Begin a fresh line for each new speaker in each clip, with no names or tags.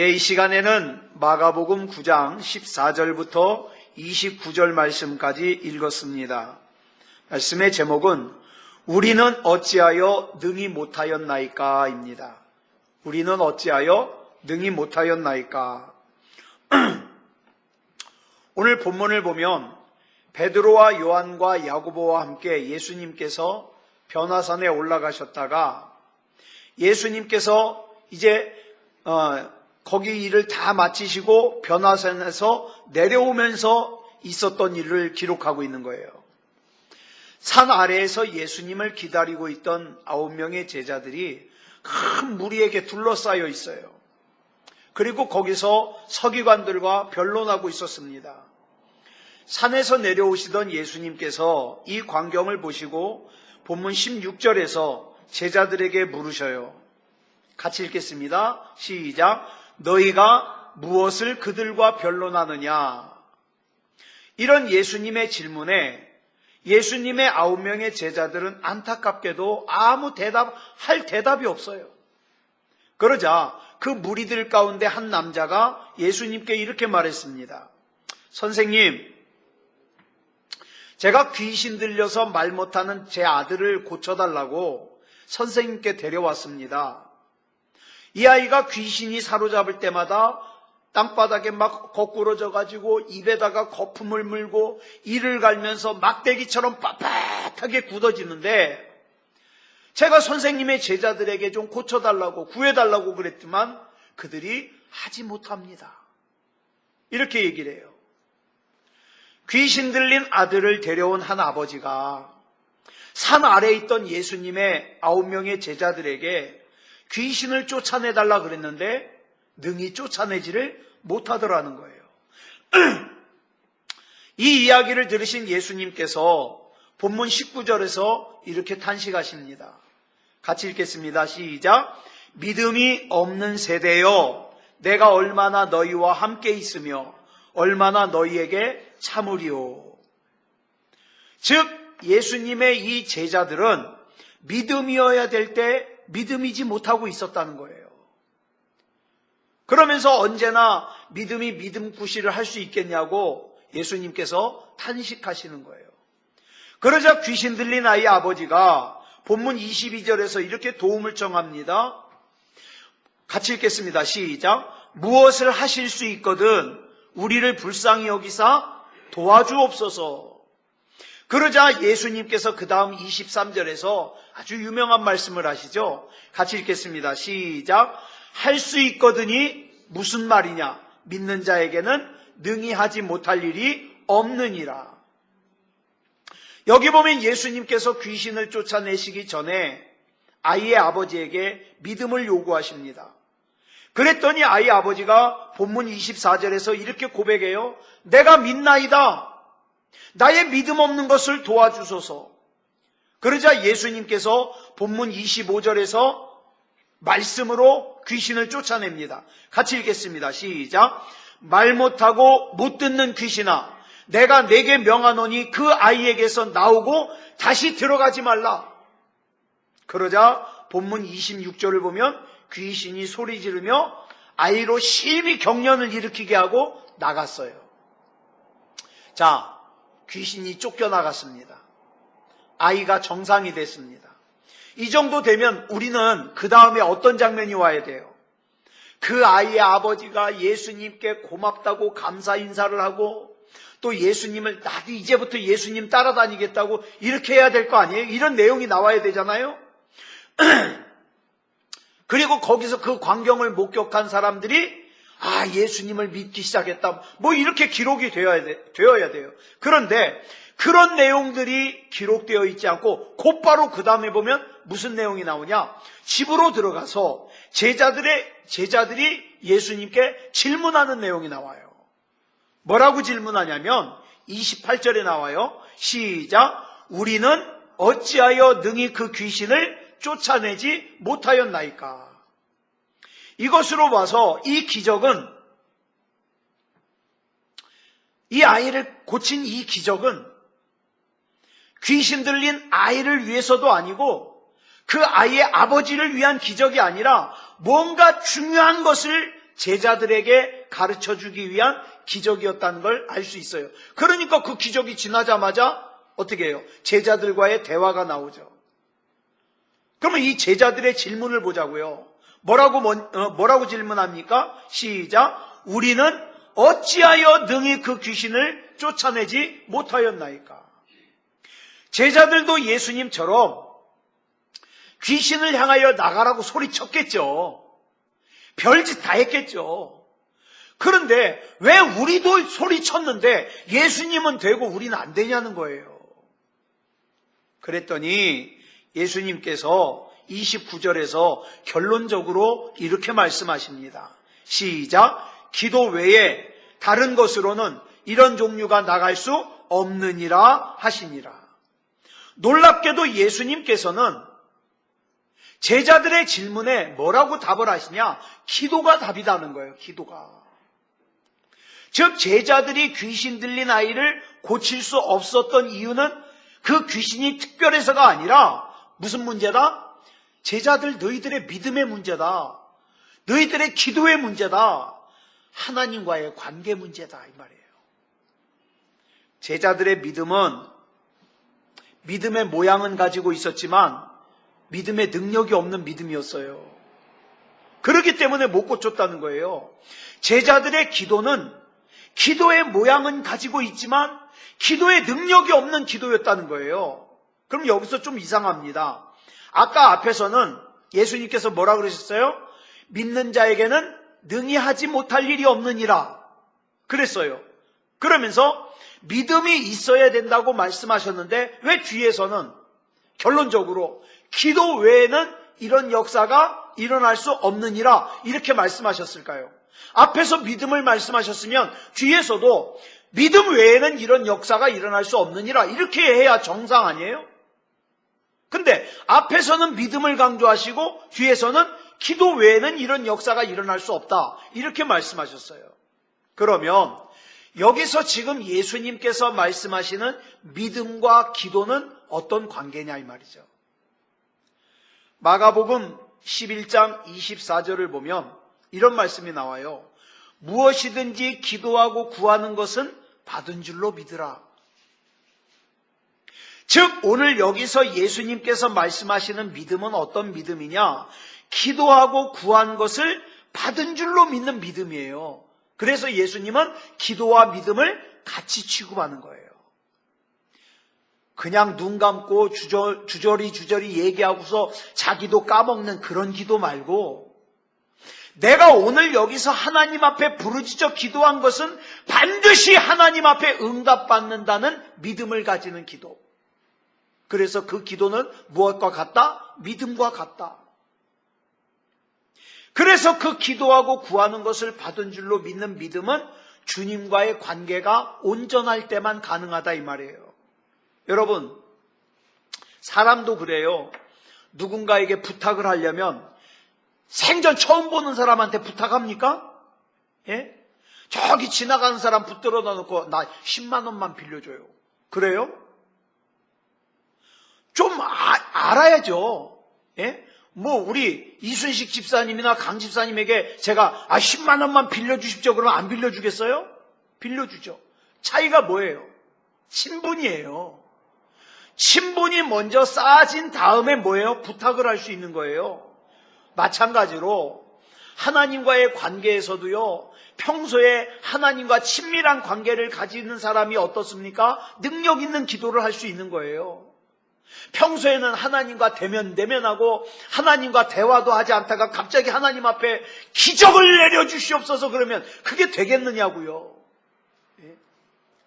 이 시간에는 마가복음 9장 14절부터 29절 말씀까지 읽었습니다. 말씀의 제목은 우리는 어찌하여 능히 못하였나이까 입니다. 우리는 어찌하여 능히 못하였나이까. 오늘 본문을 보면 베드로와 요한과 야고보와 함께 예수님께서 변화산에 올라가셨다가 예수님께서 이제 거기 일을 다 마치시고 변화산에서 내려오면서 있었던 일을 기록하고 있는 거예요. 산 아래에서 예수님을 기다리고 있던 9명의 제자들이 큰 무리에게 둘러싸여 있어요. 그리고 거기서 서기관들과 변론하고 있었습니다. 산에서 내려오시던 예수님께서 이 광경을 보시고 본문 16절에서 제자들에게 물으셔요. 같이 읽겠습니다. 시작. 너희가 무엇을 그들과 변론하느냐? 이런 예수님의 질문에 예수님의 9명의 제자들은 안타깝게도 아무 할 대답이 없어요. 그러자 그 무리들 가운데 한 남자가 예수님께 이렇게 말했습니다. 선생님, 제가 귀신 들려서 말 못하는 제 아들을 고쳐달라고 선생님께 데려왔습니다. 이 아이가 귀신이 사로잡을 때마다 땅바닥에 막 거꾸러져 가지고 입에다가 거품을 물고 이를 갈면서 막대기처럼 빳빳하게 굳어지는데 제가 선생님의 제자들에게 좀 고쳐달라고 구해달라고 그랬지만 그들이 하지 못합니다. 이렇게 얘기를 해요. 귀신 들린 아들을 데려온 한 아버지가 산 아래에 있던 예수님의 9명의 제자들에게 귀신을 쫓아내달라 그랬는데 능히 쫓아내지를 못하더라는 거예요. 이 이야기를 들으신 예수님께서 본문 19절에서 이렇게 탄식하십니다. 같이 읽겠습니다. 시작. 믿음이 없는 세대여, 내가 얼마나 너희와 함께 있으며 얼마나 너희에게 참으리오. 즉 예수님의 이 제자들은 믿음이어야 될 때 믿음이지 못하고 있었다는 거예요. 그러면서 언제나 믿음이 믿음구실을 할 수 있겠냐고 예수님께서 탄식하시는 거예요. 그러자 귀신 들린 아이 아버지가 본문 22절에서 이렇게 도움을 청합니다. 같이 읽겠습니다. 시작. 무엇을 하실 수 있거든 우리를 불쌍히 여기사 도와주옵소서. 그러자 예수님께서 그 다음 23절에서 아주 유명한 말씀을 하시죠. 같이 읽겠습니다. 시작. 할 수 있거든이 무슨 말이냐? 믿는 자에게는 능히 하지 못할 일이 없느니라. 여기 보면 예수님께서 귀신을 쫓아내시기 전에 아이의 아버지에게 믿음을 요구하십니다. 그랬더니 아이 아버지가 본문 24절에서 이렇게 고백해요. 내가 믿나이다. 나의 믿음 없는 것을 도와주소서. 그러자 예수님께서 본문 25절에서 말씀으로 귀신을 쫓아냅니다. 같이 읽겠습니다. 시작. 말 못하고 못 듣는 귀신아, 내가 네게 명하노니 그 아이에게서 나오고 다시 들어가지 말라. 그러자 본문 26절을 보면 귀신이 소리 지르며 아이로 심히 경련을 일으키게 하고 나갔어요. 자, 귀신이 쫓겨나갔습니다. 아이가 정상이 됐습니다. 이 정도 되면 우리는 그 다음에 어떤 장면이 와야 돼요? 그 아이의 아버지가 예수님께 고맙다고 감사 인사를 하고 또 예수님을 나도 이제부터 예수님 따라다니겠다고 이렇게 해야 될 거 아니에요? 이런 내용이 나와야 되잖아요. 그리고 거기서 그 광경을 목격한 사람들이 예수님을 믿기 시작했다. 뭐 이렇게 기록이 되어야 돼요. 그런데 그런 내용들이 기록되어 있지 않고 곧바로 그 다음에 보면 무슨 내용이 나오냐? 집으로 들어가서 제자들이 예수님께 질문하는 내용이 나와요. 뭐라고 질문하냐면 28절에 나와요. 시작. 우리는 어찌하여 능히 그 귀신을 쫓아내지 못하였나이까. 이것으로 봐서 이 기적은, 이 아이를 고친 이 기적은 귀신 들린 아이를 위해서도 아니고 그 아이의 아버지를 위한 기적이 아니라 뭔가 중요한 것을 제자들에게 가르쳐주기 위한 기적이었다는 걸 알 수 있어요. 그러니까 그 기적이 지나자마자 어떻게 해요? 제자들과의 대화가 나오죠. 그러면 이 제자들의 질문을 보자고요. 뭐라고 질문합니까? 시작. 우리는 어찌하여 능히 그 귀신을 쫓아내지 못하였나이까? 제자들도 예수님처럼 귀신을 향하여 나가라고 소리쳤겠죠. 별짓 다 했겠죠. 그런데 왜 우리도 소리쳤는데 예수님은 되고 우리는 안 되냐는 거예요. 그랬더니 예수님께서 29절에서 결론적으로 이렇게 말씀하십니다. 시작. 기도 외에 다른 것으로는 이런 종류가 나갈 수 없느니라 하시니라. 놀랍게도 예수님께서는 제자들의 질문에 뭐라고 답을 하시냐? 기도가 답이라는 거예요. 기도가. 즉 제자들이 귀신 들린 아이를 고칠 수 없었던 이유는 그 귀신이 특별해서가 아니라 무슨 문제다? 제자들 너희들의 믿음의 문제다. 너희들의 기도의 문제다. 하나님과의 관계 문제다 이 말이에요. 제자들의 믿음은 믿음의 모양은 가지고 있었지만 믿음의 능력이 없는 믿음이었어요. 그렇기 때문에 못 고쳤다는 거예요. 제자들의 기도는 기도의 모양은 가지고 있지만 기도의 능력이 없는 기도였다는 거예요. 그럼 여기서 좀 이상합니다. 아까 앞에서는 예수님께서 뭐라 그러셨어요? 믿는 자에게는 능히 하지 못할 일이 없느니라 그랬어요. 그러면서 믿음이 있어야 된다고 말씀하셨는데 왜 뒤에서는 결론적으로 기도 외에는 이런 역사가 일어날 수 없느니라 이렇게 말씀하셨을까요? 앞에서 믿음을 말씀하셨으면 뒤에서도 믿음 외에는 이런 역사가 일어날 수 없느니라 이렇게 해야 정상 아니에요? 근데 앞에서는 믿음을 강조하시고 뒤에서는 기도 외에는 이런 역사가 일어날 수 없다 이렇게 말씀하셨어요. 그러면 여기서 지금 예수님께서 말씀하시는 믿음과 기도는 어떤 관계냐 이 말이죠. 마가복음 11장 24절을 보면 이런 말씀이 나와요. 무엇이든지 기도하고 구하는 것은 받은 줄로 믿으라. 즉 오늘 여기서 예수님께서 말씀하시는 믿음은 어떤 믿음이냐? 기도하고 구한 것을 받은 줄로 믿는 믿음이에요. 그래서 예수님은 기도와 믿음을 같이 취급하는 거예요. 그냥 눈 감고 주저리 얘기하고서 자기도 까먹는 그런 기도 말고 내가 오늘 여기서 하나님 앞에 부르짖어 기도한 것은 반드시 하나님 앞에 응답받는다는 믿음을 가지는 기도. 그래서 그 기도는 무엇과 같다? 믿음과 같다. 그래서 그 기도하고 구하는 것을 받은 줄로 믿는 믿음은 주님과의 관계가 온전할 때만 가능하다 이 말이에요. 여러분, 사람도 그래요. 누군가에게 부탁을 하려면 생전 처음 보는 사람한테 부탁합니까? 예? 저기 지나가는 사람 붙들어 놓고 나 10만 원만 빌려줘요. 그래요? 좀 알아야죠. 예? 뭐 우리 이순식 집사님이나 강 집사님에게 제가 10만 원만 빌려주십시오. 그러면 안 빌려주겠어요? 빌려주죠. 차이가 뭐예요? 친분이에요. 친분이 먼저 쌓아진 다음에 뭐예요? 부탁을 할 수 있는 거예요. 마찬가지로 하나님과의 관계에서도요. 평소에 하나님과 친밀한 관계를 가지는 사람이 어떻습니까? 능력 있는 기도를 할 수 있는 거예요. 평소에는 하나님과 대면하고 하나님과 대화도 하지 않다가 갑자기 하나님 앞에 기적을 내려주시옵소서 그러면 그게 되겠느냐고요.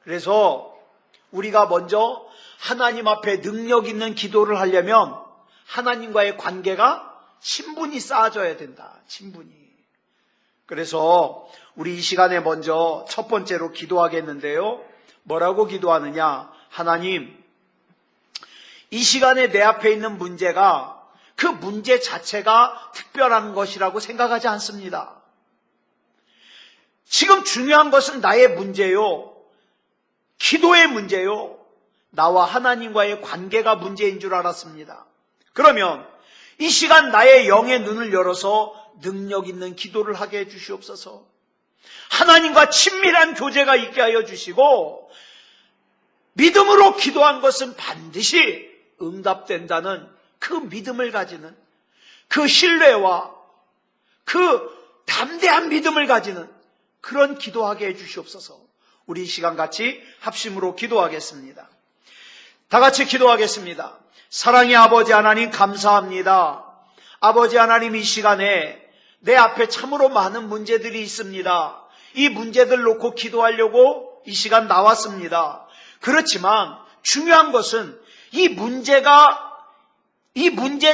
그래서 우리가 먼저 하나님 앞에 능력 있는 기도를 하려면 하나님과의 관계가 친분이 쌓아져야 된다. 친분이. 그래서 우리 이 시간에 먼저 첫 번째로 기도하겠는데요. 뭐라고 기도하느냐? 하나님, 이 시간에 내 앞에 있는 문제가 그 문제 자체가 특별한 것이라고 생각하지 않습니다. 지금 중요한 것은 나의 문제요. 기도의 문제요. 나와 하나님과의 관계가 문제인 줄 알았습니다. 그러면 이 시간 나의 영의 눈을 열어서 능력 있는 기도를 하게 해 주시옵소서. 하나님과 친밀한 교제가 있게 하여 주시고 믿음으로 기도한 것은 반드시 응답된다는 그 믿음을 가지는, 그 신뢰와 그 담대한 믿음을 가지는 그런 기도하게 해 주시옵소서. 우리 이 시간 같이 합심으로 기도하겠습니다. 다 같이 기도하겠습니다. 사랑의 아버지 하나님, 감사합니다. 아버지 하나님, 이 시간에 내 앞에 참으로 많은 문제들이 있습니다. 이 문제들 놓고 기도하려고 이 시간 나왔습니다. 그렇지만 중요한 것은 이 문제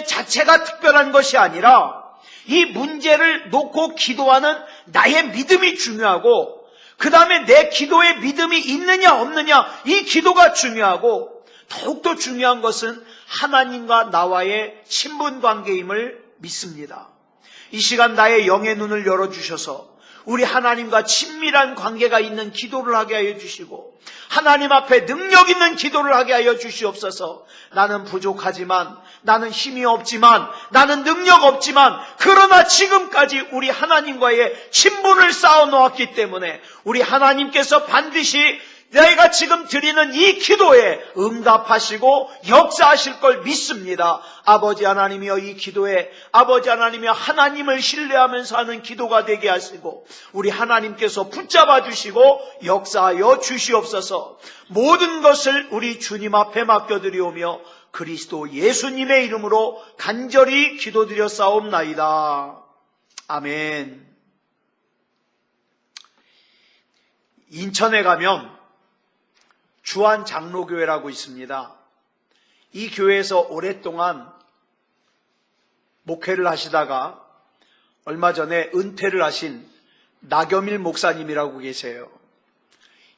자체가 특별한 것이 아니라 이 문제를 놓고 기도하는 나의 믿음이 중요하고, 그 다음에 내 기도에 믿음이 있느냐 없느냐, 이 기도가 중요하고, 더욱더 중요한 것은 하나님과 나와의 친분관계임을 믿습니다. 이 시간 나의 영의 눈을 열어주셔서 우리 하나님과 친밀한 관계가 있는 기도를 하게 하여 주시고, 하나님 앞에 능력 있는 기도를 하게 하여 주시옵소서. 나는 부족하지만, 나는 힘이 없지만, 나는 능력 없지만, 그러나 지금까지 우리 하나님과의 친분을 쌓아놓았기 때문에 우리 하나님께서 반드시 내가 지금 드리는 이 기도에 응답하시고 역사하실 걸 믿습니다. 아버지 하나님이여, 이 기도에 아버지 하나님이여 하나님을 신뢰하면서 하는 기도가 되게 하시고 우리 하나님께서 붙잡아 주시고 역사하여 주시옵소서. 모든 것을 우리 주님 앞에 맡겨드리오며 그리스도 예수님의 이름으로 간절히 기도드렸사옵나이다. 아멘. 인천에 가면 주안 장로교회라고 있습니다. 이 교회에서 오랫동안 목회를 하시다가 얼마 전에 은퇴를 하신 나겸일 목사님이라고 계세요.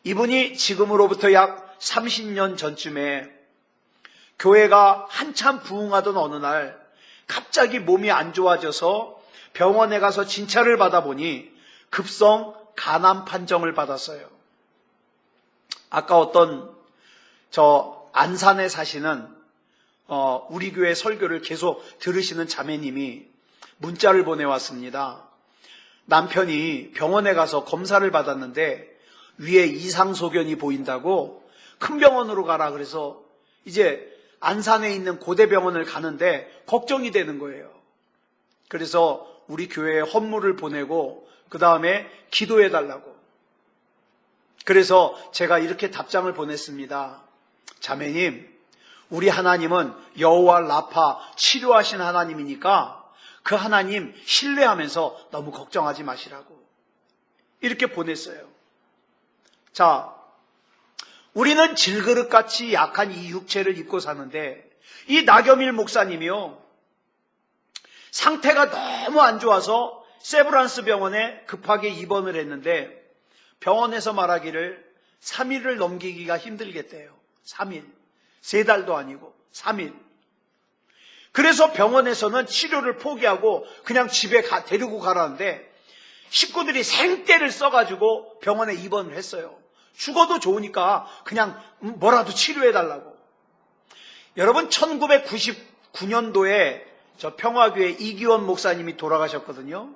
이분이 지금으로부터 약 30년 전쯤에 교회가 한참 부흥하던 어느 날 갑자기 몸이 안 좋아져서 병원에 가서 진찰을 받아보니 급성 간암 판정을 받았어요. 아까 어떤 안산에 사시는 우리 교회 설교를 계속 들으시는 자매님이 문자를 보내왔습니다. 남편이 병원에 가서 검사를 받았는데 위에 이상소견이 보인다고 큰 병원으로 가라 그래서 이제 안산에 있는 고대병원을 가는데 걱정이 되는 거예요. 그래서 우리 교회에 헌물을 보내고 그 다음에 기도해달라고. 그래서 제가 이렇게 답장을 보냈습니다. 자매님, 우리 하나님은 여호와 라파 치료하신 하나님이니까 그 하나님 신뢰하면서 너무 걱정하지 마시라고 이렇게 보냈어요. 자, 우리는 질그릇같이 약한 이 육체를 입고 사는데 이 나겸일 목사님이요, 상태가 너무 안 좋아서 세브란스 병원에 급하게 입원을 했는데 병원에서 말하기를 3일을 넘기기가 힘들겠대요. 3일. 3달도 아니고 3일. 그래서 병원에서는 치료를 포기하고 그냥 집에 데리고 가라는데 식구들이 생떼를 써가지고 병원에 입원을 했어요. 죽어도 좋으니까 그냥 뭐라도 치료해달라고. 여러분, 1999년도에 저 평화교회 이기원 목사님이 돌아가셨거든요.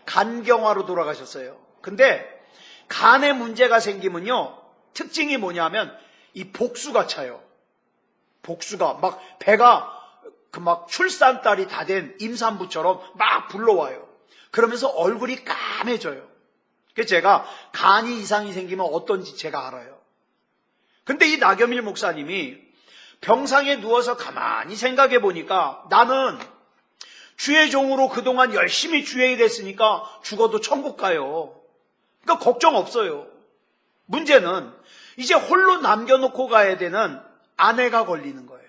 간경화로 돌아가셨어요. 근데 간에 문제가 생기면요, 특징이 뭐냐면 이 복수가 차요. 복수가 막 배가 막 출산달이 다 된 임산부처럼 막 불러와요. 그러면서 얼굴이 까매져요. 그래서 제가 간이 이상이 생기면 어떤지 제가 알아요. 근데 이 나겸일 목사님이 병상에 누워서 가만히 생각해 보니까 나는 주의 종으로 그동안 열심히 주의 일했으니까 죽어도 천국 가요. 그러니까 걱정 없어요. 문제는 이제 홀로 남겨놓고 가야 되는 아내가 걸리는 거예요.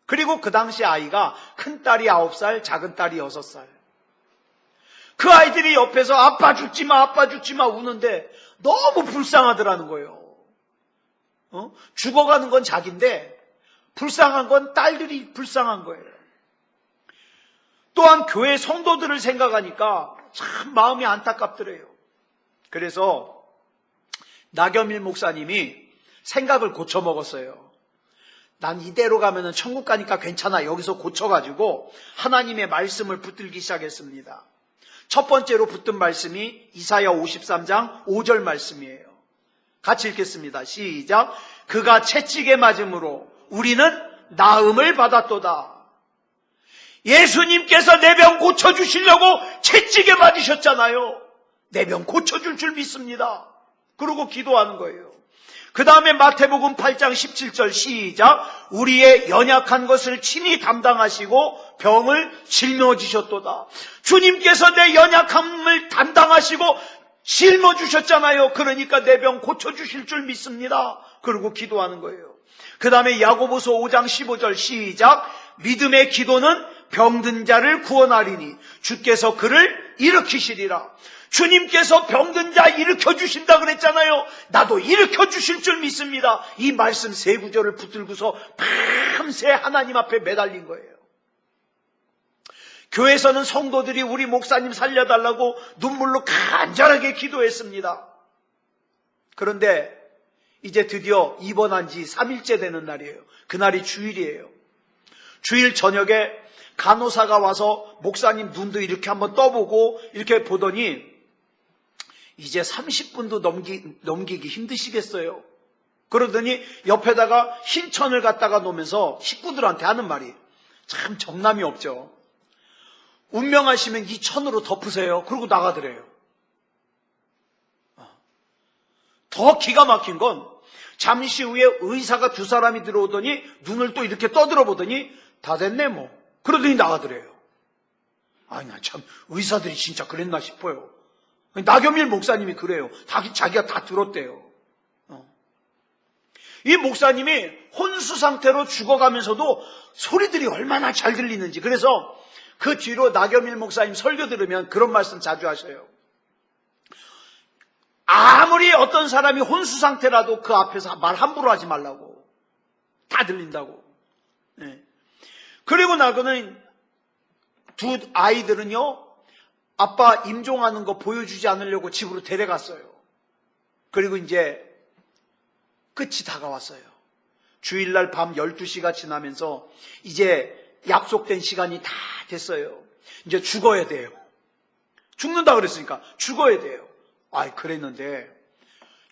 그리고 그 당시 아이가 큰 딸이 9살, 작은 딸이 6살. 그 아이들이 옆에서 아빠 죽지 마, 아빠 죽지 마 우는데 너무 불쌍하더라는 거예요. 죽어가는 건 자기인데 불쌍한 건 딸들이 불쌍한 거예요. 또한 교회 성도들을 생각하니까 참 마음이 안타깝더래요. 그래서 나겸일 목사님이 생각을 고쳐먹었어요. 난 이대로 가면 천국 가니까 괜찮아. 여기서 고쳐가지고 하나님의 말씀을 붙들기 시작했습니다. 첫 번째로 붙든 말씀이 이사야 53장 5절 말씀이에요. 같이 읽겠습니다. 시작. 그가 채찍에 맞음으로 우리는 나음을 받았도다. 예수님께서 내 병 고쳐주시려고 채찍에 맞으셨잖아요. 내 병 고쳐줄 줄 믿습니다. 그러고 기도하는 거예요. 그 다음에 마태복음 8장 17절 시작. 우리의 연약한 것을 친히 담당하시고 병을 짊어지셨도다. 주님께서 내 연약함을 담당하시고 짊어주셨잖아요. 그러니까 내 병 고쳐주실 줄 믿습니다. 그러고 기도하는 거예요. 그 다음에 야고보서 5장 15절 시작. 믿음의 기도는 병든 자를 구원하리니 주께서 그를 일으키시리라. 주님께서 병든 자 일으켜주신다 그랬잖아요. 나도 일으켜주실 줄 믿습니다. 이 말씀 세 구절을 붙들고서 밤새 하나님 앞에 매달린 거예요. 교회에서는 성도들이 우리 목사님 살려달라고 눈물로 간절하게 기도했습니다. 그런데 이제 드디어 입원한 지 3일째 되는 날이에요. 그날이 주일이에요. 주일 저녁에 간호사가 와서 목사님 눈도 이렇게 한번 떠보고 이렇게 보더니 이제 30분도 넘기기 힘드시겠어요. 그러더니 옆에다가 흰 천을 갖다가 놓으면서 식구들한테 하는 말이 참 정남이 없죠. 운명하시면 이 천으로 덮으세요. 그러고 나가더래요. 더 기가 막힌 건 잠시 후에 의사가 두 사람이 들어오더니 눈을 또 이렇게 떠들어 보더니 다 됐네 뭐. 그러더니 나가더래요. 아니 나 참 의사들이 진짜 그랬나 싶어요. 나겸일 목사님이 그래요. 자기가 다 들었대요. 이 목사님이 혼수 상태로 죽어가면서도 소리들이 얼마나 잘 들리는지. 그래서 그 뒤로 나겸일 목사님 설교 들으면 그런 말씀 자주 하셔요. 아무리 어떤 사람이 혼수 상태라도 그 앞에서 말 함부로 하지 말라고. 다 들린다고. 네. 그리고 나고는 두 아이들은요. 아빠 임종하는 거 보여주지 않으려고 집으로 데려갔어요. 그리고 이제 끝이 다가왔어요. 주일날 밤 12시가 지나면서 이제 약속된 시간이 다 됐어요. 이제 죽어야 돼요. 죽는다 그랬으니까 죽어야 돼요. 아이 그랬는데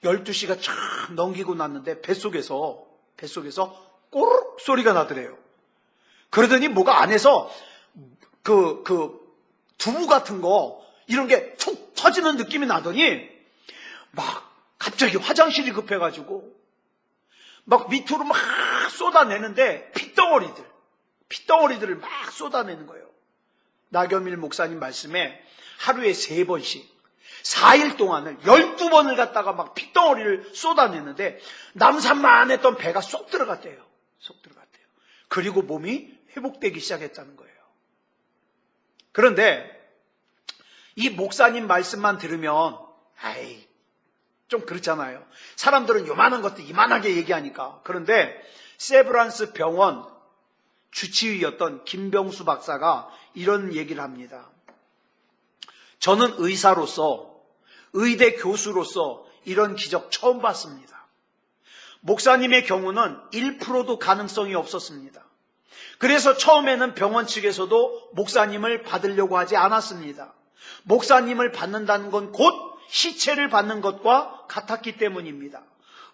12시가 쫙 넘기고 났는데 뱃속에서 꼬르륵 소리가 나더래요. 그러더니 뭐가 안에서 두부 같은 거 이런 게 툭 터지는 느낌이 나더니 막 갑자기 화장실이 급해가지고 막 밑으로 막 쏟아내는데 핏덩어리들을 막 쏟아내는 거예요. 나겸일 목사님 말씀에 하루에 3번씩 4일 동안을 12번을 갖다가 막 핏덩어리를 쏟아내는데 남산만 했던 배가 쏙 들어갔대요. 그리고 몸이 회복되기 시작했다는 거예요. 그런데 이 목사님 말씀만 들으면 좀 그렇잖아요. 사람들은 요만한 것도 이만하게 얘기하니까. 그런데 세브란스 병원 주치의였던 김병수 박사가 이런 얘기를 합니다. 저는 의사로서, 의대 교수로서 이런 기적 처음 봤습니다. 목사님의 경우는 1%도 가능성이 없었습니다. 그래서 처음에는 병원 측에서도 목사님을 받으려고 하지 않았습니다. 목사님을 받는다는 건 곧 시체를 받는 것과 같았기 때문입니다.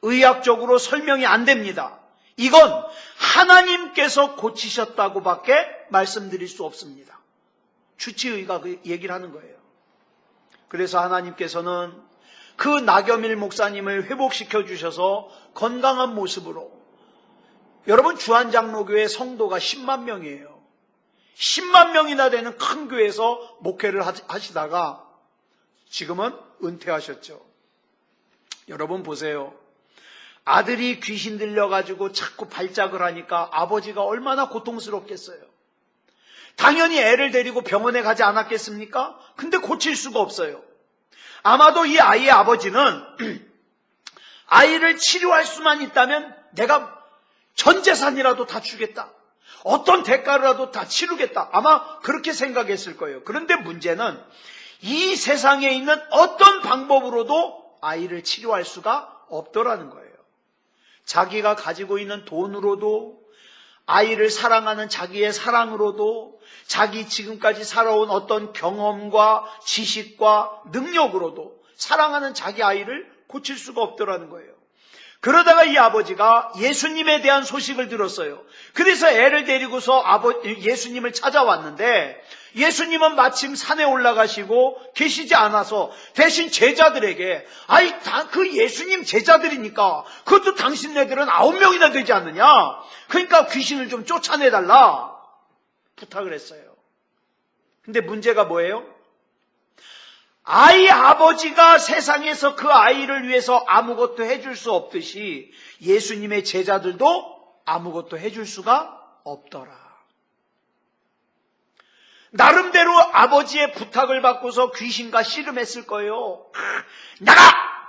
의학적으로 설명이 안 됩니다. 이건 하나님께서 고치셨다고밖에 말씀드릴 수 없습니다. 주치의가 그 얘기를 하는 거예요. 그래서 하나님께서는 그 나겸일 목사님을 회복시켜 주셔서 건강한 모습으로, 여러분 주한장로교회 성도가 10만 명이에요. 10만 명이나 되는 큰 교회에서 목회를 하시다가 지금은 은퇴하셨죠. 여러분 보세요. 아들이 귀신 들려가지고 자꾸 발작을 하니까 아버지가 얼마나 고통스럽겠어요. 당연히 애를 데리고 병원에 가지 않았겠습니까? 근데 고칠 수가 없어요. 아마도 이 아이의 아버지는 아이를 치료할 수만 있다면 내가 전 재산이라도 다 주겠다. 어떤 대가라도 다 치르겠다. 아마 그렇게 생각했을 거예요. 그런데 문제는 이 세상에 있는 어떤 방법으로도 아이를 치료할 수가 없더라는 거예요. 자기가 가지고 있는 돈으로도, 아이를 사랑하는 자기의 사랑으로도, 자기 지금까지 살아온 어떤 경험과 지식과 능력으로도 사랑하는 자기 아이를 고칠 수가 없더라는 거예요. 그러다가 이 아버지가 예수님에 대한 소식을 들었어요. 그래서 애를 데리고서 예수님을 찾아왔는데, 예수님은 마침 산에 올라가시고 계시지 않아서 대신 제자들에게, 그 예수님 제자들이니까 그것도 당신네들은 9명이나 되지 않느냐, 그러니까 귀신을 좀 쫓아내달라 부탁을 했어요. 근데 문제가 뭐예요? 아이 아버지가 세상에서 그 아이를 위해서 아무것도 해줄 수 없듯이 예수님의 제자들도 아무것도 해줄 수가 없더라. 나름대로 아버지의 부탁을 받고서 귀신과 씨름했을 거예요. 나가!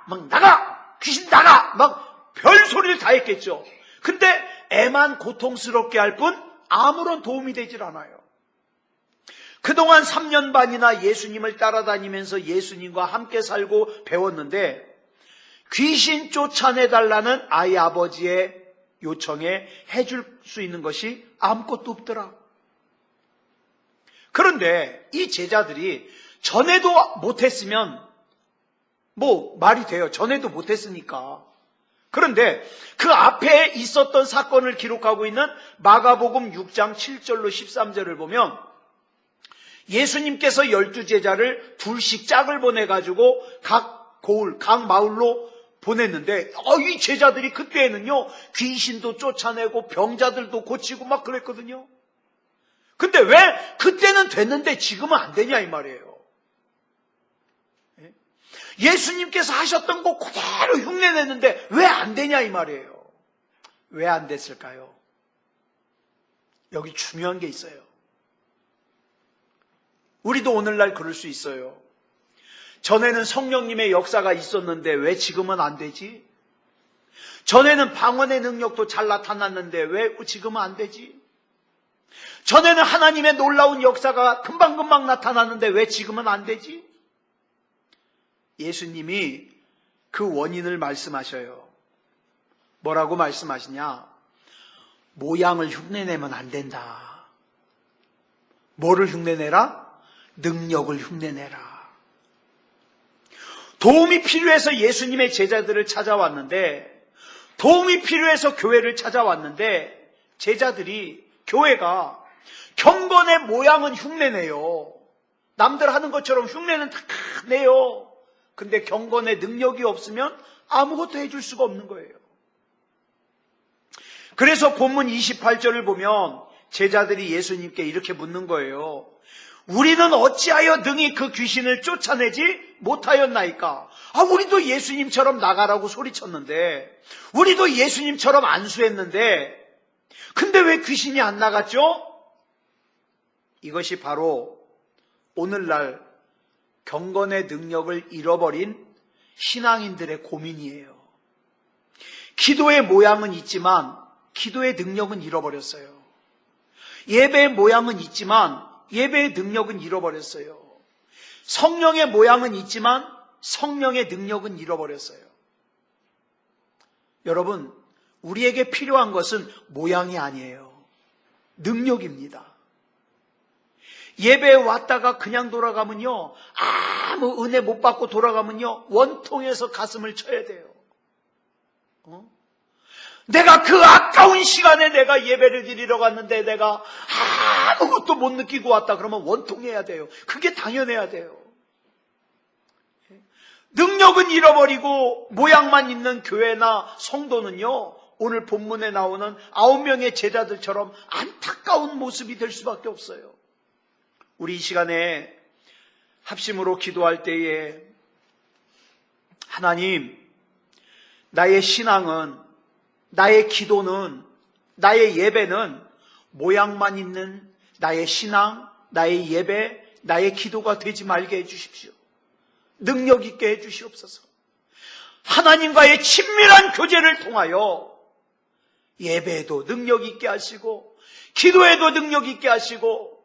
막 나가! 귀신 나가! 막 별소리를 다 했겠죠. 근데 애만 고통스럽게 할 뿐 아무런 도움이 되질 않아요. 그동안 3년 반이나 예수님을 따라다니면서 예수님과 함께 살고 배웠는데, 귀신 쫓아내달라는 아이 아버지의 요청에 해줄 수 있는 것이 아무것도 없더라. 그런데 이 제자들이 전에도 못했으면 뭐 말이 돼요. 전에도 못했으니까. 그런데 그 앞에 있었던 사건을 기록하고 있는 마가복음 6장 7절로 13절을 보면, 예수님께서 12제자를 둘씩 짝을 보내가지고 각 고을, 각 마을로 보냈는데, 이 제자들이 그때에는요, 귀신도 쫓아내고 병자들도 고치고 막 그랬거든요. 근데 왜 그때는 됐는데 지금은 안 되냐 이 말이에요. 예수님께서 하셨던 거 그대로 흉내냈는데 왜 안 되냐 이 말이에요. 왜 안 됐을까요? 여기 중요한 게 있어요. 우리도 오늘날 그럴 수 있어요. 전에는 성령님의 역사가 있었는데 왜 지금은 안 되지? 전에는 방언의 능력도 잘 나타났는데 왜 지금은 안 되지? 전에는 하나님의 놀라운 역사가 금방금방 나타났는데 왜 지금은 안 되지? 예수님이 그 원인을 말씀하셔요. 뭐라고 말씀하시냐? 모양을 흉내내면 안 된다. 뭐를 흉내내라? 능력을 흉내내라. 도움이 필요해서 예수님의 제자들을 찾아왔는데, 도움이 필요해서 교회를 찾아왔는데, 제자들이, 교회가 경건의 모양은 흉내내요. 남들 하는 것처럼 흉내는 다 내요. 근데 경건의 능력이 없으면 아무것도 해줄 수가 없는 거예요. 그래서 본문 28절을 보면 제자들이 예수님께 이렇게 묻는 거예요. 우리는 어찌하여 능히 그 귀신을 쫓아내지 못하였나이까? 우리도 예수님처럼 나가라고 소리쳤는데, 우리도 예수님처럼 안수했는데, 근데 왜 귀신이 안 나갔죠? 이것이 바로 오늘날 경건의 능력을 잃어버린 신앙인들의 고민이에요. 기도의 모양은 있지만 기도의 능력은 잃어버렸어요. 예배의 모양은 있지만 예배의 능력은 잃어버렸어요. 성령의 모양은 있지만 성령의 능력은 잃어버렸어요. 여러분, 우리에게 필요한 것은 모양이 아니에요. 능력입니다. 예배에 왔다가 그냥 돌아가면요, 아무 은혜 못 받고 돌아가면요, 원통해서 가슴을 쳐야 돼요. 내가 그 아까운 시간에 내가 예배를 드리러 갔는데 내가 아무것도 못 느끼고 왔다 그러면 원통해야 돼요. 그게 당연해야 돼요. 능력은 잃어버리고 모양만 있는 교회나 성도는요, 오늘 본문에 나오는 9명의 제자들처럼 안타까운 모습이 될 수밖에 없어요. 우리 이 시간에 합심으로 기도할 때에, 하나님, 나의 신앙은, 나의 기도는, 나의 예배는 모양만 있는 나의 신앙, 나의 예배, 나의 기도가 되지 말게 해주십시오. 능력 있게 해주시옵소서. 하나님과의 친밀한 교제를 통하여 예배에도 능력 있게 하시고, 기도에도 능력 있게 하시고,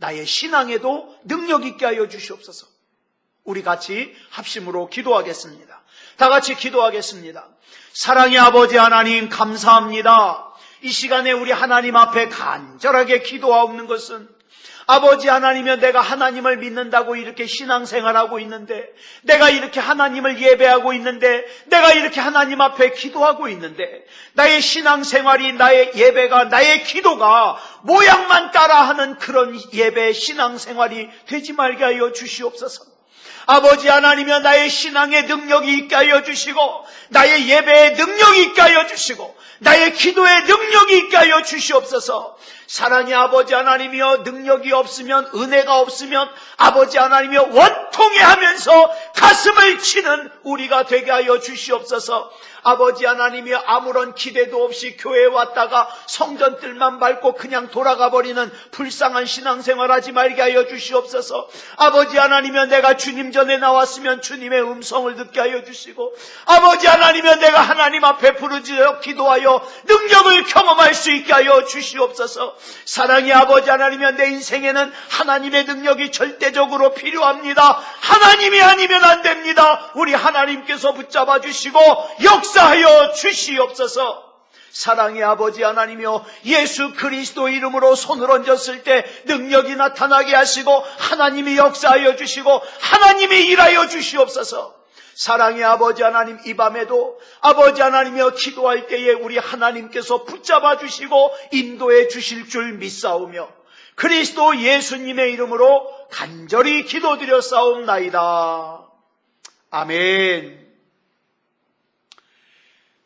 나의 신앙에도 능력 있게 하여 주시옵소서. 우리 같이 합심으로 기도하겠습니다. 다 같이 기도하겠습니다. 사랑의 아버지 하나님, 감사합니다. 이 시간에 우리 하나님 앞에 간절하게 기도하옵는 것은 아버지 하나님이여, 내가 하나님을 믿는다고 이렇게 신앙생활하고 있는데, 내가 이렇게 하나님을 예배하고 있는데, 내가 이렇게 하나님 앞에 기도하고 있는데, 나의 신앙생활이, 나의 예배가, 나의 기도가 모양만 따라하는 그런 예배 신앙생활이 되지 말게 하여 주시옵소서. 아버지 하나님이여, 나의 신앙의 능력이 있게 하여 주시고, 나의 예배의 능력이 있게 하여 주시고, 나의 기도의 능력이 있게 하여 주시옵소서. 사랑의 아버지 하나님이여, 능력이 없으면, 은혜가 없으면 아버지 하나님이여, 원통해하면서 가슴을 치는 우리가 되게 하여 주시옵소서. 아버지 하나님이여, 아무런 기대도 없이 교회에 왔다가 성전뜰만 밟고 그냥 돌아가 버리는 불쌍한 신앙생활하지 말게 하여 주시옵소서. 아버지 하나님이여, 내가 주님 전에 나왔으면 주님의 음성을 듣게 하여 주시고, 아버지 하나님이여, 내가 하나님 앞에 부르짖어 기도하여 능력을 경험할 수 있게 하여 주시옵소서. 사랑의 아버지 하나님이여, 내 인생에는 하나님의 능력이 절대적으로 필요합니다. 하나님이 아니면 안 됩니다. 우리 하나님께서 붙잡아 주시고 역사하여 주시옵소서. 사랑의 아버지 하나님이여, 예수 그리스도 이름으로 손을 얹었을 때 능력이 나타나게 하시고 하나님이 역사하여 주시고 하나님이 일하여 주시옵소서. 사랑의 아버지 하나님, 이 밤에도 아버지 하나님이여, 기도할 때에 우리 하나님께서 붙잡아 주시고 인도해 주실 줄 믿사오며 그리스도 예수님의 이름으로 간절히 기도드렸사옵나이다. 아멘.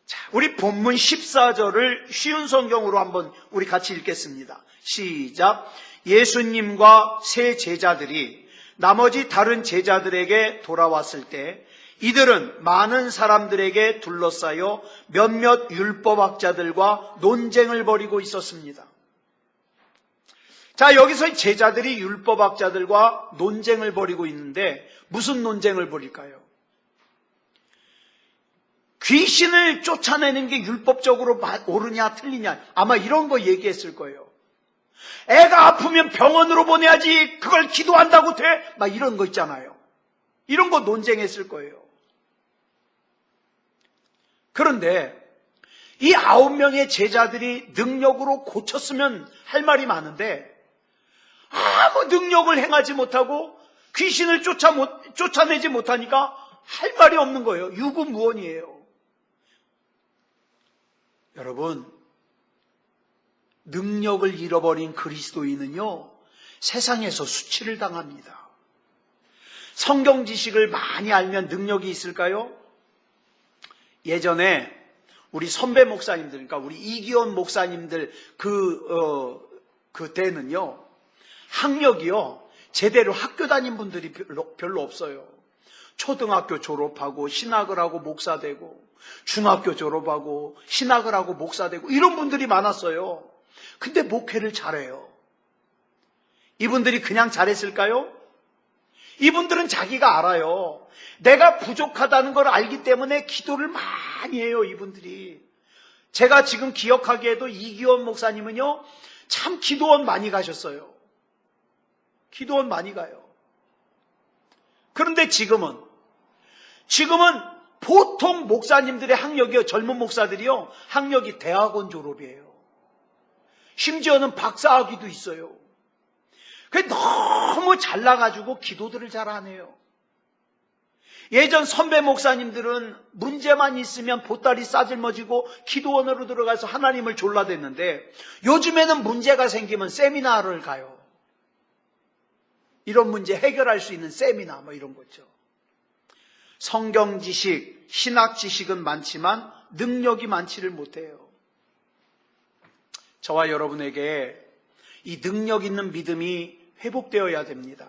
자, 우리 본문 14절을 쉬운 성경으로 한번 우리 같이 읽겠습니다. 시작. 예수님과 세 제자들이 나머지 다른 제자들에게 돌아왔을 때 이들은 많은 사람들에게 둘러싸여 몇몇 율법학자들과 논쟁을 벌이고 있었습니다. 자, 여기서 제자들이 율법학자들과 논쟁을 벌이고 있는데 무슨 논쟁을 벌일까요? 귀신을 쫓아내는 게 율법적으로 옳으냐 틀리냐, 아마 이런 거 얘기했을 거예요. 애가 아프면 병원으로 보내야지 그걸 기도한다고 돼? 막 이런 거 있잖아요. 이런 거 논쟁했을 거예요. 그런데 이 9명의 제자들이 능력으로 고쳤으면 할 말이 많은데 아무 능력을 행하지 못하고 귀신을 쫓아내지 못하니까 할 말이 없는 거예요. 유구무원이에요. 여러분, 능력을 잃어버린 그리스도인은요, 세상에서 수치를 당합니다. 성경 지식을 많이 알면 능력이 있을까요? 예전에 우리 선배 목사님들, 그러니까 우리 이기원 목사님들 그때는요, 학력이요, 제대로 학교 다닌 분들이 별로 없어요. 초등학교 졸업하고 신학을 하고 목사 되고, 중학교 졸업하고 신학을 하고 목사 되고 이런 분들이 많았어요. 근데 목회를 잘해요. 이분들이 그냥 잘했을까요? 이분들은 자기가 알아요. 내가 부족하다는 걸 알기 때문에 기도를 많이 해요, 이분들이. 제가 지금 기억하기에도 이기원 목사님은요, 참 기도원 많이 가셨어요. 기도원 많이 가요. 그런데 지금은 보통 목사님들의 학력이요, 젊은 목사들이요, 학력이 대학원 졸업이에요. 심지어는 박사학위도 있어요. 그게 너무 잘나가지고 기도들을 잘 안 해요. 예전 선배 목사님들은 문제만 있으면 보따리 싸질머지고 기도원으로 들어가서 하나님을 졸라댔는데 요즘에는 문제가 생기면 세미나를 가요. 이런 문제 해결할 수 있는 세미나 뭐 이런 거죠. 성경 지식, 신학 지식은 많지만 능력이 많지를 못해요. 저와 여러분에게 이 능력 있는 믿음이 회복되어야 됩니다.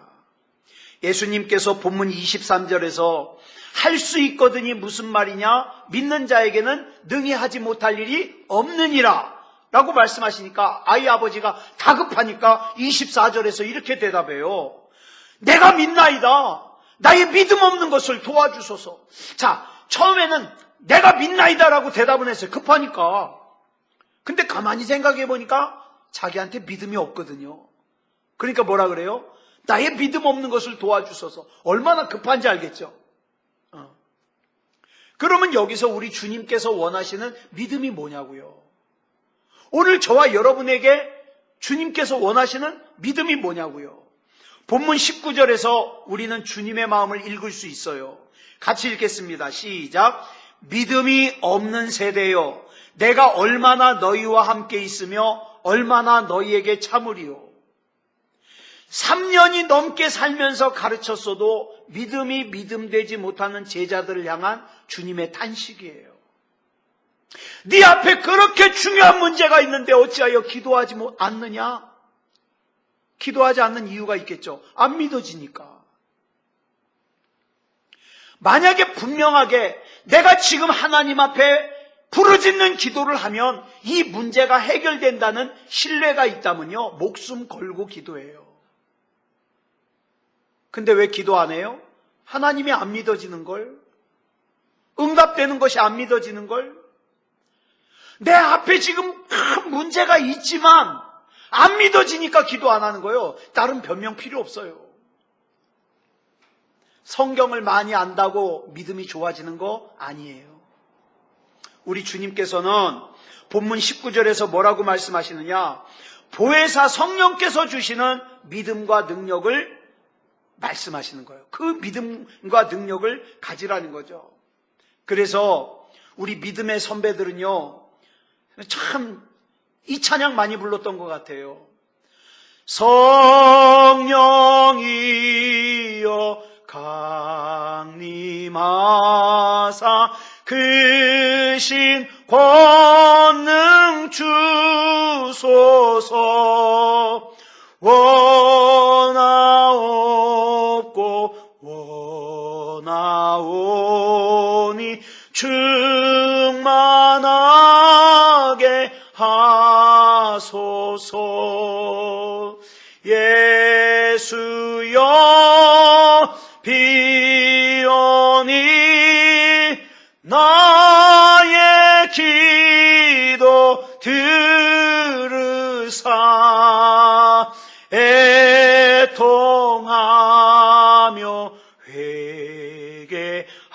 예수님께서 본문 23절에서 할 수 있거든이 무슨 말이냐? 믿는 자에게는 능히 하지 못할 일이 없느니라 라고 말씀하시니까 아이 아버지가 다급하니까 24절에서 이렇게 대답해요. 내가 믿나이다. 나의 믿음 없는 것을 도와주소서. 자, 처음에는 내가 믿나이다라고 대답을 했어요. 급하니까. 근데 가만히 생각해 보니까 자기한테 믿음이 없거든요. 그러니까 뭐라 그래요? 나의 믿음 없는 것을 도와주소서. 얼마나 급한지 알겠죠? 그러면 여기서 우리 주님께서 원하시는 믿음이 뭐냐고요? 오늘 저와 여러분에게 주님께서 원하시는 믿음이 뭐냐고요. 본문 19절에서 우리는 주님의 마음을 읽을 수 있어요. 같이 읽겠습니다. 시작. 믿음이 없는 세대여, 내가 얼마나 너희와 함께 있으며 얼마나 너희에게 참으리요. 3년이 넘게 살면서 가르쳤어도 믿음이 믿음되지 못하는 제자들을 향한 주님의 탄식이에요. 네 앞에 그렇게 중요한 문제가 있는데 어찌하여 기도하지 않느냐? 기도하지 않는 이유가 있겠죠. 안 믿어지니까. 만약에 분명하게 내가 지금 하나님 앞에 부르짖는 기도를 하면 이 문제가 해결된다는 신뢰가 있다면요, 목숨 걸고 기도해요. 근데 왜 기도 안 해요? 하나님이 안 믿어지는 걸? 응답되는 것이 안 믿어지는 걸? 내 앞에 지금 큰 문제가 있지만 안 믿어지니까 기도 안 하는 거예요. 다른 변명 필요 없어요. 성경을 많이 안다고 믿음이 좋아지는 거 아니에요. 우리 주님께서는 본문 19절에서 뭐라고 말씀하시느냐? 보혜사 성령께서 주시는 믿음과 능력을 말씀하시는 거예요. 그 믿음과 능력을 가지라는 거죠. 그래서 우리 믿음의 선배들은요, 참 이 찬양 많이 불렀던 것 같아요. 성령이여 강림하사 그 신 권능 주소서. 원하옵고 원하오니 충만하게 하소서. 예수여 비오니 나의 기도 들으사 애통하며 회개한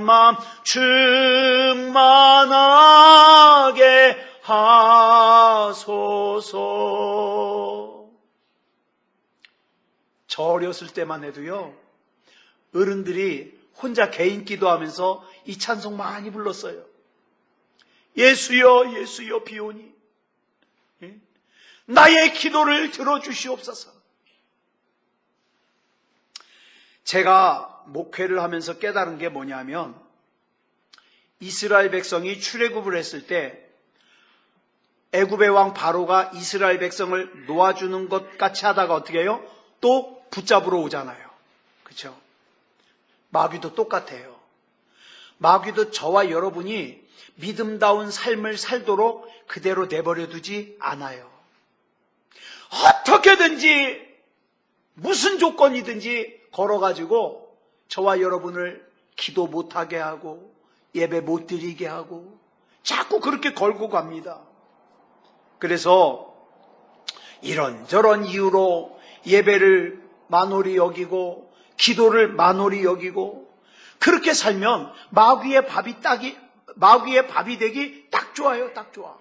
마음 충만하게 하소서. 저 어렸을 때만 해도요, 어른들이 혼자 개인 기도하면서 이 찬송 많이 불렀어요. 예수여 예수여 비오니 나의 기도를 들어주시옵소서. 제가 목회를 하면서 깨달은 게 뭐냐면, 이스라엘 백성이 출애굽을 했을 때 애굽의 왕 바로가 이스라엘 백성을 놓아주는 것 같이 하다가 어떻게 해요? 또 붙잡으러 오잖아요. 그렇죠? 마귀도 똑같아요. 마귀도 저와 여러분이 믿음다운 삶을 살도록 그대로 내버려 두지 않아요. 어떻게든지 무슨 조건이든지 걸어가지고 저와 여러분을 기도 못하게 하고 예배 못 드리게 하고 자꾸 그렇게 걸고 갑니다. 그래서 이런저런 이유로 예배를 만홀히 여기고 기도를 만홀히 여기고 그렇게 살면 마귀의 밥이 되기 딱 좋아요. 딱 좋아.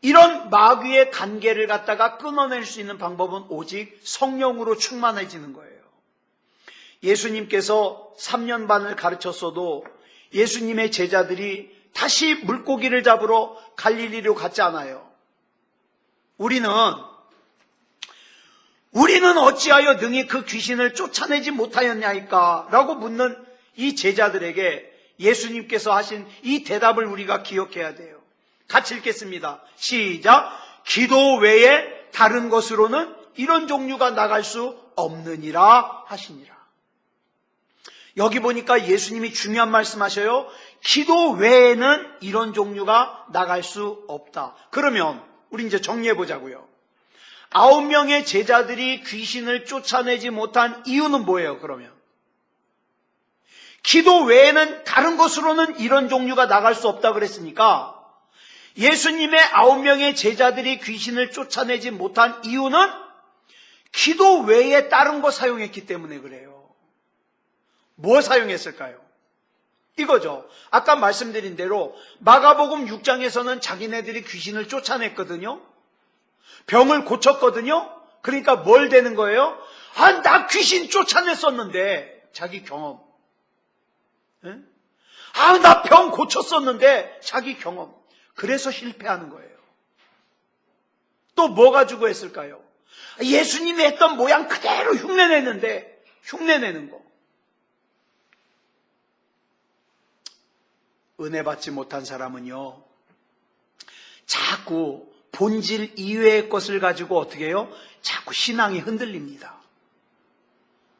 이런 마귀의 관계를 갖다가 끊어낼 수 있는 방법은 오직 성령으로 충만해지는 거예요. 예수님께서 3년 반을 가르쳤어도 예수님의 제자들이 다시 물고기를 잡으러 갈릴리로 갔지 않아요. 우리는 어찌하여 능히 그 귀신을 쫓아내지 못하였냐이까? 라고 묻는 이 제자들에게 예수님께서 하신 이 대답을 우리가 기억해야 돼요. 같이 읽겠습니다. 시작. 기도 외에 다른 것으로는 이런 종류가 나갈 수 없느니라 하시니라. 여기 보니까 예수님이 중요한 말씀하셔요. 기도 외에는 이런 종류가 나갈 수 없다. 그러면 우리 이제 정리해 보자고요. 9명의 제자들이 귀신을 쫓아내지 못한 이유는 뭐예요? 그러면 기도 외에는 다른 것으로는 이런 종류가 나갈 수 없다 그랬으니까 예수님의 9명의 제자들이 귀신을 쫓아내지 못한 이유는 기도 외에 다른 거 사용했기 때문에 그래요. 뭐 사용했을까요? 이거죠. 아까 말씀드린 대로 마가복음 6장에서는 자기네들이 귀신을 쫓아냈거든요. 병을 고쳤거든요. 그러니까 뭘 되는 거예요? 아, 나 귀신 쫓아냈었는데. 자기 경험. 네? 아, 나 병 고쳤었는데. 자기 경험. 그래서 실패하는 거예요. 또 뭐 가지고 했을까요? 예수님이 했던 모양 그대로 흉내내는데. 흉내내는 거. 은혜 받지 못한 사람은요, 자꾸 본질 이외의 것을 가지고 어떻게 해요? 자꾸 신앙이 흔들립니다.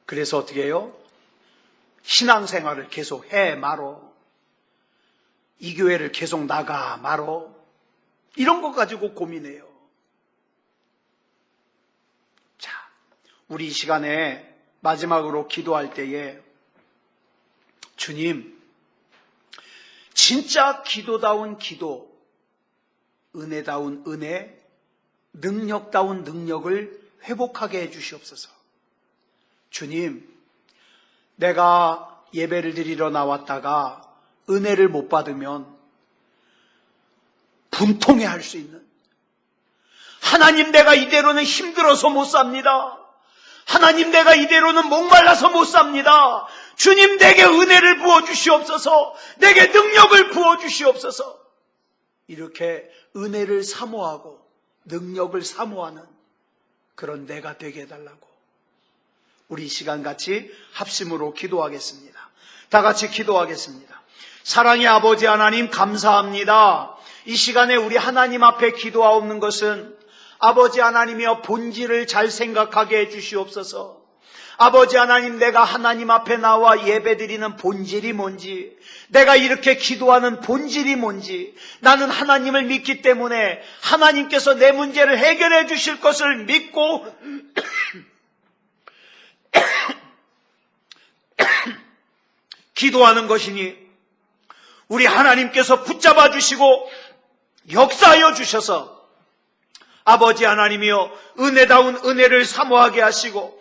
그래서 어떻게 해요? 신앙생활을 계속 해 말어. 이 교회를 계속 나가 말어. 이런 거 가지고 고민해요. 자, 우리 이 시간에 마지막으로 기도할 때에 주님, 진짜 기도다운 기도, 은혜다운 은혜, 능력다운 능력을 회복하게 해주시옵소서. 주님, 내가 예배를 드리러 나왔다가 은혜를 못 받으면 분통해할 수 있는, 하나님 내가 이대로는 힘들어서 못 삽니다. 하나님 내가 이대로는 목말라서 못 삽니다. 주님 내게 은혜를 부어주시옵소서. 내게 능력을 부어주시옵소서. 이렇게 은혜를 사모하고 능력을 사모하는 그런 내가 되게 해달라고 우리 이 시간 같이 합심으로 기도하겠습니다. 다 같이 기도하겠습니다. 사랑의 아버지 하나님 감사합니다. 이 시간에 우리 하나님 앞에 기도하옵는 것은 아버지 하나님이여 본질을 잘 생각하게 해주시옵소서. 아버지 하나님, 내가 하나님 앞에 나와 예배드리는 본질이 뭔지, 내가 이렇게 기도하는 본질이 뭔지, 나는 하나님을 믿기 때문에 하나님께서 내 문제를 해결해 주실 것을 믿고 기도하는 것이니 우리 하나님께서 붙잡아 주시고 역사하여 주셔서 아버지 하나님이여 은혜다운 은혜를 사모하게 하시고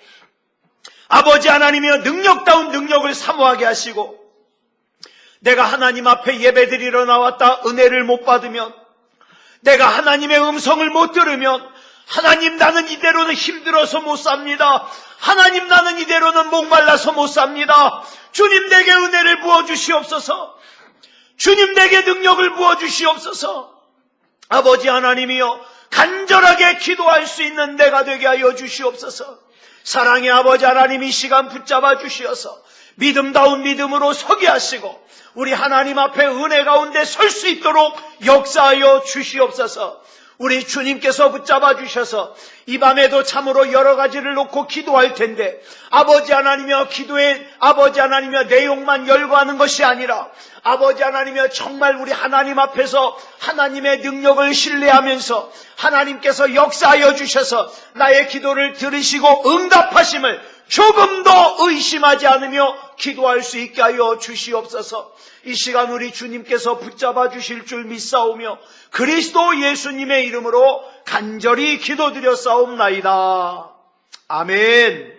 아버지 하나님이여 능력다운 능력을 사모하게 하시고 내가 하나님 앞에 예배드리러 나왔다 은혜를 못 받으면, 내가 하나님의 음성을 못 들으면, 하나님 나는 이대로는 힘들어서 못 삽니다. 하나님 나는 이대로는 목말라서 못 삽니다. 주님 내게 은혜를 부어주시옵소서. 주님 내게 능력을 부어주시옵소서. 아버지 하나님이여 간절하게 기도할 수 있는 내가 되게 하여 주시옵소서. 사랑의 아버지 하나님 이 시간 붙잡아 주시어서 믿음다운 믿음으로 서게 하시고 우리 하나님 앞에 은혜 가운데 설 수 있도록 역사하여 주시옵소서. 우리 주님께서 붙잡아 주셔서 이 밤에도 참으로 여러 가지를 놓고 기도할 텐데 아버지 하나님이여 기도의 아버지 하나님이여 내용만 열거하는 것이 아니라 아버지 하나님이여 정말 우리 하나님 앞에서 하나님의 능력을 신뢰하면서 하나님께서 역사하여 주셔서 나의 기도를 들으시고 응답하심을 조금 더 의심하지 않으며 기도할 수 있게 하여 주시옵소서. 이 시간 우리 주님께서 붙잡아 주실 줄 믿사오며 그리스도 예수님의 이름으로 간절히 기도드렸사옵나이다. 아멘.